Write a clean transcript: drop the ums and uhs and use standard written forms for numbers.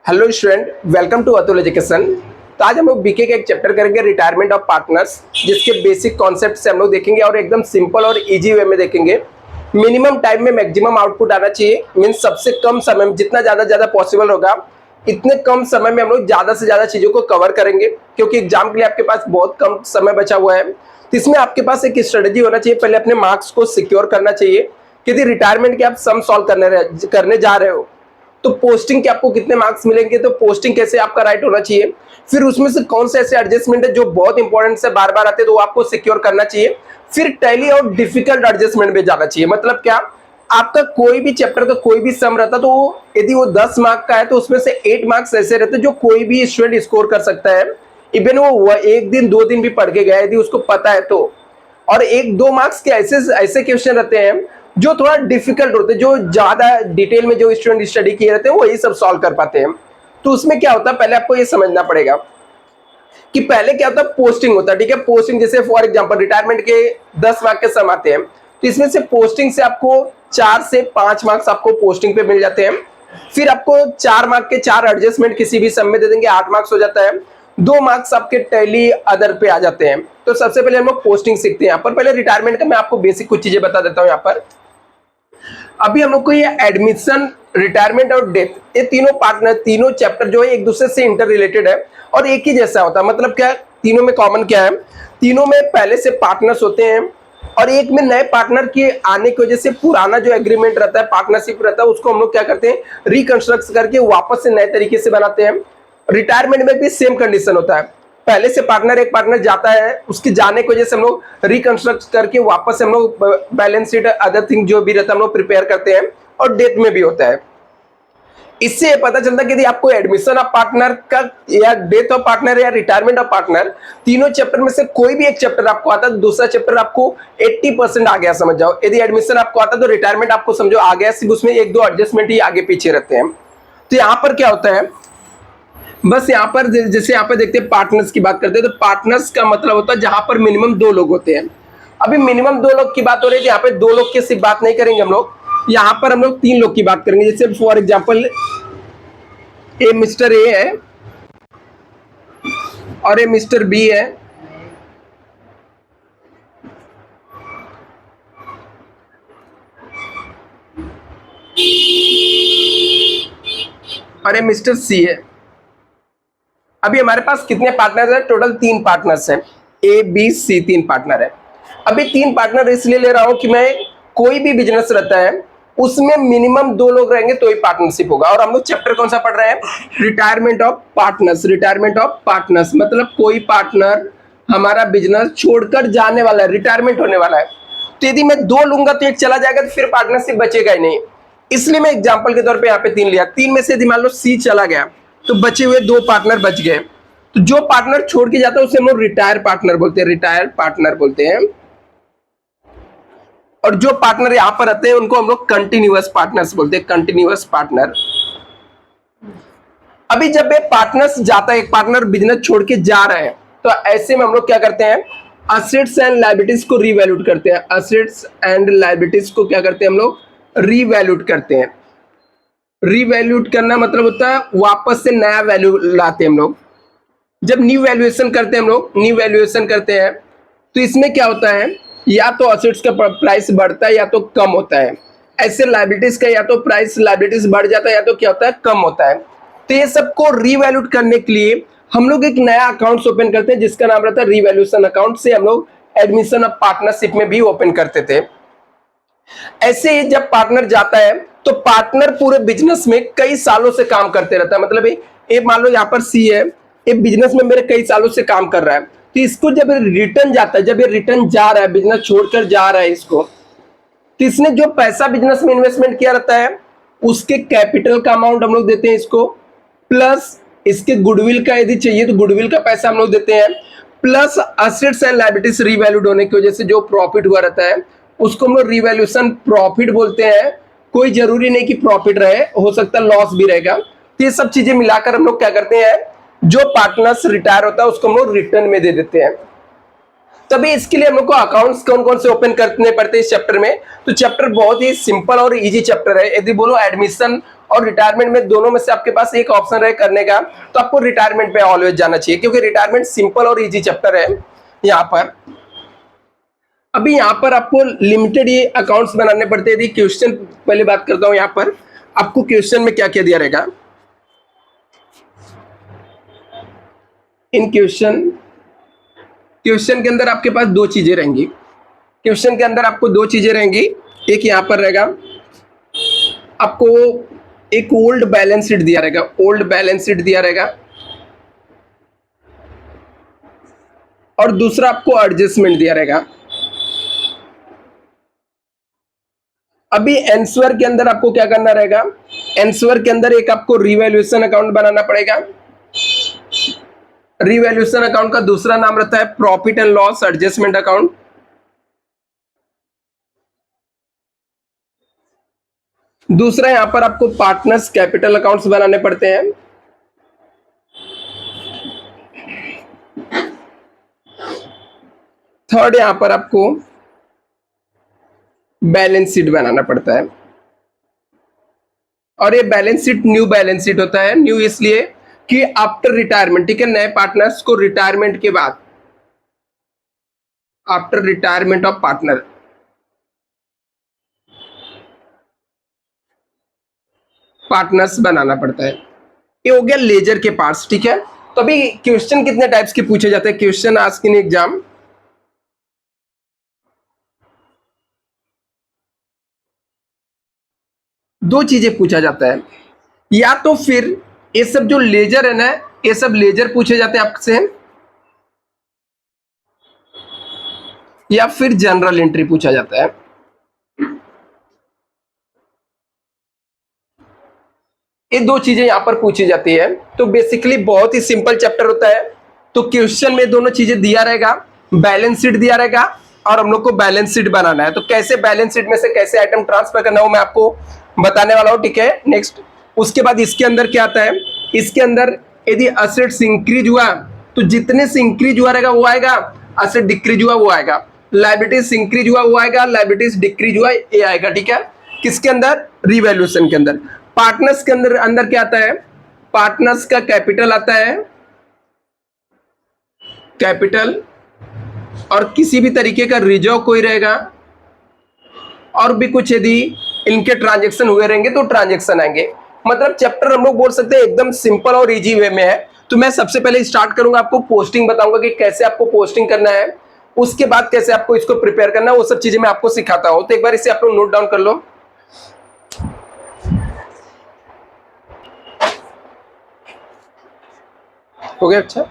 Hello student, welcome to Atul education. तो आज हम लोग बीके का एक चैप्टर करेंगे रिटायरमेंट ऑफ पार्टनर्स, जिसके बेसिक कॉन्सेप्ट से हम लोग देखेंगे और एकदम सिंपल और इजी वे में देखेंगे। मिनिमम टाइम में मैक्सिमम आउटपुट आना चाहिए, मीन्स सबसे कम समय में जितना ज़्यादा पॉसिबल होगा इतने कम समय में हम लोग ज़्यादा से ज़्यादा चीज़ों को कवर करेंगे, क्योंकि एग्जाम के लिए आपके पास बहुत कम समय बचा हुआ है। तो इसमें आपके पास एक स्ट्रेटेजी होना चाहिए, पहले अपने मार्क्स को सिक्योर करना चाहिए। यदि रिटायरमेंट के आप सम सॉल्व करने जा रहे हो तो पोस्टिंग के आपको कितने मार्क्स मिलेंगे, तो पोस्टिंग कैसे आपका राइट होना चाहिए, फिर उसमें से कौन से ऐसे एडजस्टमेंट है जो बहुत इंपॉर्टेंट से बार बार आते हैं तो वो आपको सिक्योर करना चाहिए। फिर टैली और डिफिकल्ट एडजस्टमेंट में जाना चाहिए। मतलब क्या, आपका कोई भी चैप्टर का कोई भी सम रहता तो यदि वो 10 मार्क का है तो उसमें से 8 मार्क्स ऐसे रहते जो कोई भी स्टूडेंट स्कोर कर सकता है, इवन वो एक दिन दो दिन भी पढ़ के गया यदि उसको पता है तो। और एक दो मार्क्स के ऐसे ऐसे क्वेश्चन रहते हैं जो थोड़ा डिफिकल्ट होते हैं, जो ज्यादा डिटेल में जो स्टूडेंट स्टडी किए रहते हैं वो यही सब सॉल्व कर पाते हैं। तो उसमें क्या होता है, पहले आपको ये समझना पड़ेगा कि पहले क्या होता है, पोस्टिंग होता है। ठीक है, पोस्टिंग जैसे फॉर एग्जांपल रिटायरमेंट के 10 मार्क के सम आते हैं, तो इसमें से पोस्टिंग से आपको 4 से 5 मार्क्स आपको पोस्टिंग पे मिल जाते हैं। फिर आपको 4 मार्क के 4 एडजस्टमेंट किसी भी सम में दे देंगे, 8 मार्क्स हो जाता है। 2 मार्क्स आपके टैली अदर पे आ जाते हैं। तो सबसे पहले हम लोग पोस्टिंग सीखते हैं। यहाँ पर पहले रिटायरमेंट का मैं आपको बेसिक कुछ चीजें बता देता हूँ। यहाँ पर अभी हम लोग को ये एडमिशन, रिटायरमेंट और डेथ, ये तीनों पार्टनर, तीनों चैप्टर जो है एक दूसरे से इंटर रिलेटेड है और एक ही जैसा होता है। मतलब क्या, तीनों में कॉमन क्या है, तीनों में पहले से पार्टनर्स होते हैं और एक में नए पार्टनर के आने की वजह से पुराना जो एग्रीमेंट रहता है, पार्टनरशिप रहता है, उसको हम लोग क्या करते हैं, रिकंस्ट्रक्ट करके वापस से नए तरीके से बनाते हैं। रिटायरमेंट में भी सेम कंडीशन होता है, पहले से एक पार्टनर जाता है, उसके जाने की वजह से हम लोग रिकंस्ट्रक्ट करके वापस हम लोग बैलेंस शीट अदर थिंग जो भी रहता है हम लोग प्रिपेयर करते हैं। और डेथ में भी होता है। इससे ये पता चलता है कि यदि आपको एडमिशन ऑफ पार्टनर का या डेथ ऑफ पार्टनर या रिटायरमेंट ऑफ पार्टनर, तीनों चैप्टर में से कोई भी एक चैप्टर आपको आता है, दूसरा चैप्टर आपको 80% आ गया समझ जाओ। यदि एडमिशन आपको आता है तो रिटायरमेंट आपको समझो आ गया, सिर्फ उसमें एक दो एडजस्टमेंट ही आगे पीछे रहते हैं। तो यहाँ पर क्या होता है, बस यहाँ पर जैसे यहाँ पर देखते हैं पार्टनर्स की बात करते हैं, तो पार्टनर्स का मतलब होता है जहां पर मिनिमम 2 लोग होते हैं। अभी मिनिमम 2 लोग की बात हो रही है, यहाँ पे 2 लोग की सिर्फ बात नहीं करेंगे हम लोग, यहाँ पर हम लोग 3 लोग की बात करेंगे। जैसे for example A mister A है और ए मिस्टर बी है और ए मिस्टर सी है। अभी हमारे पास कितने पार्टनर है, टोटल 3 पार्टनर्स हैं, ए बी सी, 3 पार्टनर है। अभी 3 पार्टनर इसलिए ले रहा हूं कि मैं कोई भी बिजनेस रहता है उसमें मिनिमम 2 लोग रहेंगे तो ही पार्टनरशिप होगा। और हम लोग चैप्टर कौन सा पढ़ रहे हैं, retirement of partners. Retirement of partners मतलब कोई पार्टनर हमारा बिजनेस छोड़कर जाने वाला है, रिटायरमेंट होने वाला है। तो यदि मैं 2 लूंगा तो एक चला जाएगा, तो फिर पार्टनरशिप बचेगा ही नहीं। इसलिए मैं एग्जाम्पल के तौर पर यहाँ पे 3 लिया। 3 में से यदि मान लो सी चला गया तो बचे हुए 2 पार्टनर बच गए। तो जो पार्टनर छोड़ के जाता है उसे हम लोग रिटायर पार्टनर बोलते हैं, रिटायर पार्टनर बोलते हैं। और जो पार्टनर यहां पर रहते हैं उनको हम लोग कंटिन्यूअस पार्टनर्स बोलते हैं, कंटिन्यूअस पार्टनर। अभी जब एक पार्टनर्स जाता है, एक पार्टनर बिजनेस छोड़ के जा रहे हैं, तो ऐसे में हम लोग क्या करते हैं, असेट्स एंड लायबिलिटीज को रीवैल्यूट करते हैं। असेट्स एंड लायबिलिटीज को क्या करते हैं हम लोग, रीवैल्यूट करते हैं। रीवैल्यूट करना मतलब होता है वापस से नया वैल्यू लाते हैं हम लोग। जब न्यू वैल्यूएशन करते हैं हम लोग, न्यू वैल्यूएशन करते हैं, तो इसमें क्या होता है, या तो असेट्स का प्राइस बढ़ता है या तो कम होता है। ऐसे लायबिलिटीज का या तो प्राइस लायबिलिटीज बढ़ जाता है या तो क्या होता है, कम होता है। तो ये सबको रीवैल्यूट करने के लिए हम लोग एक नया अकाउंट ओपन करते हैं जिसका नाम रहता है रीवैल्यूएशन अकाउंट। से हम लोग एडमिशन ऑफ पार्टनरशिप में भी ओपन करते थे। ऐसे ही जब पार्टनर जाता है तो पार्टनर पूरे बिजनेस में कई सालों से काम करते रहता है। मतलब ये मान लो यहाँ पर सी है, ये बिजनेस में मेरे कई सालों से काम कर रहा है, तो इसको जब रिटर्न जाता है, जब ये रिटर्न जा रहा है, बिजनेस छोड़कर जा रहा है इसको, तो इसने जो पैसा बिजनेस में इन्वेस्टमेंट किया रहता है उसके कैपिटल का अमाउंट हम लोग देते हैं इसको, प्लस इसके गुडविल का यदि चाहिए तो गुडविल का पैसा हम लोग देते हैं, plus assets and liabilities revalued होने की वजह से जो प्रॉफिट हुआ रहता है उसको हम लोग रिवैल्यूएशन प्रॉफिट बोलते हैं। कोई जरूरी नहीं कि प्रॉफिट रहे, हो सकता है लॉस भी रहेगा। तो ये सब चीजें मिलाकर हम लोग क्या करते हैं, जो पार्टनर्स रिटायर होता है उसको हम लोग रिटर्न में दे देते हैं। तभी इसके लिए हम लोग को अकाउंट्स कौन कौन से ओपन करने पड़ते हैं इस चैप्टर में। तो चैप्टर बहुत ही सिंपल और इजी चैप्टर है। यदि बोलो एडमिशन और रिटायरमेंट में, दोनों में से आपके पास एक ऑप्शन रहे करने का, तो आपको रिटायरमेंट पे ऑलवेज जाना चाहिए, क्योंकि रिटायरमेंट सिंपल और इजी चैप्टर है यहाँ पर। अभी यहाँ पर आपको लिमिटेड ये अकाउंट्स बनाने पड़ते हैं। यदि क्वेश्चन पहले बात करता हूँ, यहाँ पर आपको क्वेश्चन में क्या क्या दिया रहेगा। इन क्वेश्चन के अंदर आपके पास दो चीजें रहेंगी। क्वेश्चन के अंदर आपको दो चीजें रहेंगी। एक यहाँ पर रहेगा, आपको एक ओल्ड बैलेंस शीट दिया रहेगा, ओल्ड बैलेंस शीट दिया रहेगा, और दूसरा आपको एडजस्टमेंट दिया रहेगा। अभी आंसर के अंदर आपको क्या करना रहेगा, आंसर के अंदर एक आपको रिवैल्यूएशन अकाउंट बनाना पड़ेगा। रिवैल्यूएशन अकाउंट का दूसरा नाम रहता है profit and loss adjustment account. दूसरा यहां पर आपको पार्टनर्स कैपिटल अकाउंट्स बनाने पड़ते हैं। थर्ड यहां पर आपको बैलेंस शीट बनाना पड़ता है, और ये balance sheet new balance sheet होता है। न्यू इसलिए कि आफ्टर रिटायरमेंट, ठीक है, नए पार्टनर्स को रिटायरमेंट के बाद, after retirement of partner, partners बनाना पड़ता है। ये हो गया लेजर के पार्ट्स, ठीक है। तो अभी क्वेश्चन कितने टाइप्स के पूछे जाते हैं, क्वेश्चन आस्क इन एग्जाम, दो चीजें पूछा जाता है। या तो फिर ये सब जो लेजर है ना, ये सब लेजर पूछे जाते हैं आपसे, या फिर जनरल एंट्री पूछा जाता है। ये दो चीजें यहां पर पूछी जाती है। तो बेसिकली बहुत ही सिंपल चैप्टर होता है। तो क्वेश्चन में दोनों चीजें दिया रहेगा, बैलेंस शीट दिया रहेगा, और हम लोग को बैलेंस शीट बनाना है। तो कैसे बैलेंस शीट में से कैसे आइटम ट्रांसफर करना हो मैं आपको बताने वाला हूं, ठीक है। नेक्स्ट, उसके बाद इसके अंदर क्या आता है, इसके अंदर यदि असेट्स इंक्रीज हुआ तो जितने से इंक्रीज हुआ रहेगा वो आएगा, असेट डिक्रीज हुआ वो आएगा, लाइबिलिटीज इंक्रीज हुआ वो आएगा, लाइबिलिटीज डिक्रीज हुआ ये आएगा, ठीक है। किसके अंदर, रिवैल्यूएशन के अंदर। पार्टनर्स के अंदर अंदर क्या आता है, पार्टनर्स का कैपिटल आता है, कैपिटल, और किसी भी तरीके का रिजर्व कोई रहेगा, और भी कुछ यदि इनके ट्रांजैक्शन हुए रहेंगे तो ट्रांजैक्शन आएंगे। मतलब चैप्टर हम लोग बोल सकते हैं एकदम सिंपल और इजी वे में है। तो मैं सबसे पहले स्टार्ट करूंगा, आपको पोस्टिंग बताऊंगा कि कैसे आपको पोस्टिंग करना है, उसके बाद कैसे आपको इसको प्रिपेयर करना है, वो सब चीजें मैं आपको सिखाता हूं। तो एक बार इसे आप लोग नोट डाउन कर लो। हो गया, अच्छा।